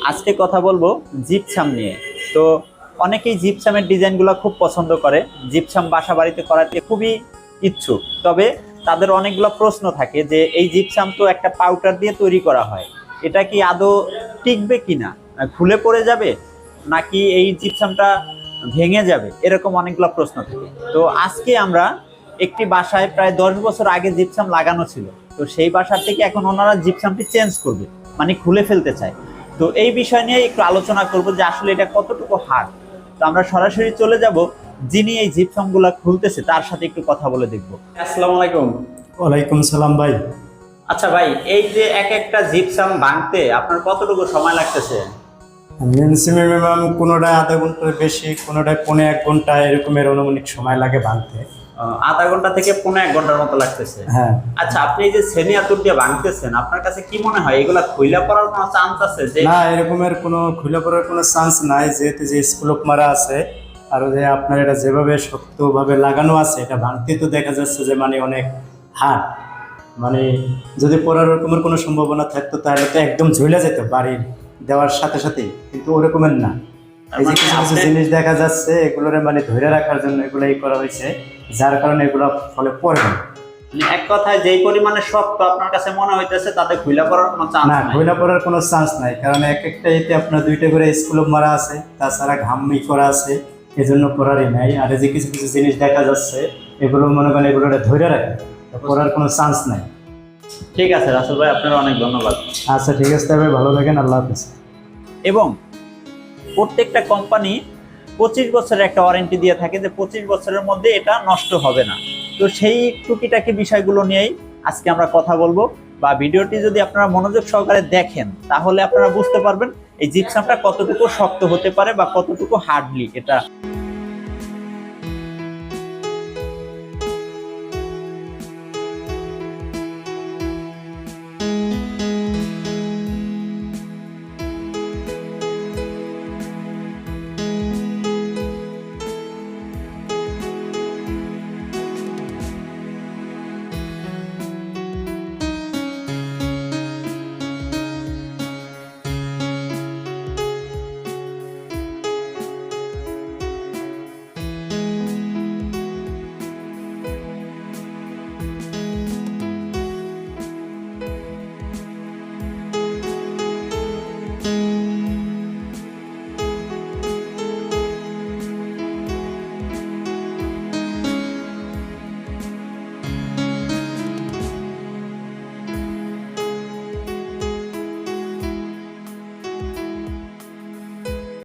আজকে কথা বলবো জিপসাম নিয়ে। তো অনেকেই জিপসামের ডিজাইনগুলো খুব পছন্দ করে, জিপসাম বাসা বাড়িতে করাতে খুবই ইচ্ছুক। তবে তাদের অনেকগুলো প্রশ্ন থাকে যে এই জিপসাম তো একটা পাউডার দিয়ে তৈরি করা হয়, এটা কি আদৌ টিকবে কিনা, খুলে পড়ে যাবে নাকি এই জিপসামটা ভেঙে যাবে, এরকম অনেকগুলো প্রশ্ন থাকে। তো আজকে আমরা একটি বাসায় প্রায় 10 বছর আগে জিপসাম লাগানো ছিল, তো সেই বাসার থেকে এখন ওনারা জিপসামটি চেঞ্জ করবে, মানে খুলে ফেলতে চায়। তো এই বিষয় নিয়ে একটু আলোচনা করব যে আসলে এটা কতটুকু হার্ড। তো আমরা সরাসরি চলে যাব যিনি এই জিপসাম গুলা খুলতেছে তার সাথে একটু কথা বলে দেখবো। আসসালামু আলাইকুম। ওয়ালাইকুম সালাম ভাই। আচ্ছা ভাই, এই যে এক একটা জিপসাম ভাঙতে আপনার কতটুকু সময় লাগতেছে? মিনিমাম কোনোটায় আধা ঘন্টার বেশি, কোনোটায় 1.5 ঘন্টা এরকমের অনুমানিক সময় লাগে ভাঙতে। আধা ঘন্টা থেকে 1.5 ঘন্টার মতো লাগতেছে। হ্যাঁ। আচ্ছা, আপনি এই যে সেমি আতুর দিয়ে ভাঙতেছেন, আপনার কাছে কি মনে হয় এগুলা খুইলা পড়ার কোনো চান্স আছে? যে না, এরকমের কোনো খুলে পড়ার কোনো চান্স নাই, যেহেতু যে স্কুলক মারা আছে আর যে আপনার এটা যেভাবে শক্তভাবে লাগানো আছে, এটা ভাঙতে তো দেখা যাচ্ছে যে মানে অনেক হার্ড। মানে যদি পড়ার ওরকমের কোনো সম্ভাবনা থাকতো তাহলে তো একদম ঝুলে যেত বাড়ির দেওয়ার সাথে সাথেই, কিন্তু ওরকমের না। এই যে কিছু কিছু জিনিস দেখা যাচ্ছে এগুলোরে মানে ধরে রাখার জন্য এগুলাই করা হয়েছে, যার কারণে এগুলো ফলে পড়বে না। এক কথায় যেই পরিমাণে শক্ত আপনার কাছে মনে হইতেছে তাতে খুইলা পড়ার কোনো চান্স না, নাই। ঘুইলা পড়ার কোনো চান্স নাই, কারণ এক একটা এতে আপনার 2টা করে স্কুলও মারা আছে, তাছাড়া ঘামই করা আছে, এজন্য পড়ারই নাই। আর এই যে কিছু কিছু জিনিস দেখা যাচ্ছে এগুলো মনে করেন এগুলো ধরে রাখে, পড়ার কোনো চান্স নাই। ঠিক আছে রাসেল ভাই, আপনার অনেক ধন্যবাদ। আচ্ছা ঠিক আছে, তবে ভালো থাকেন, আল্লাহ হাফিজ। এবং প্রত্যেকটা কোম্পানি 25 বছরের একটা ওয়ারেন্টি দিয়ে থাকে যে 25 বছরের মধ্যে এটা নষ্ট হবে না। তো সেই টুকিটাকি বিষয়গুলো নিয়েই আজকে আমরা কথা বলবো, বা ভিডিওটি যদি আপনারা মনোযোগ সহকারে দেখেন তাহলে আপনারা বুঝতে পারবেন এই জিপসামটা কতটুকু শক্ত হতে পারে বা কতটুকু হার্ডলি এটা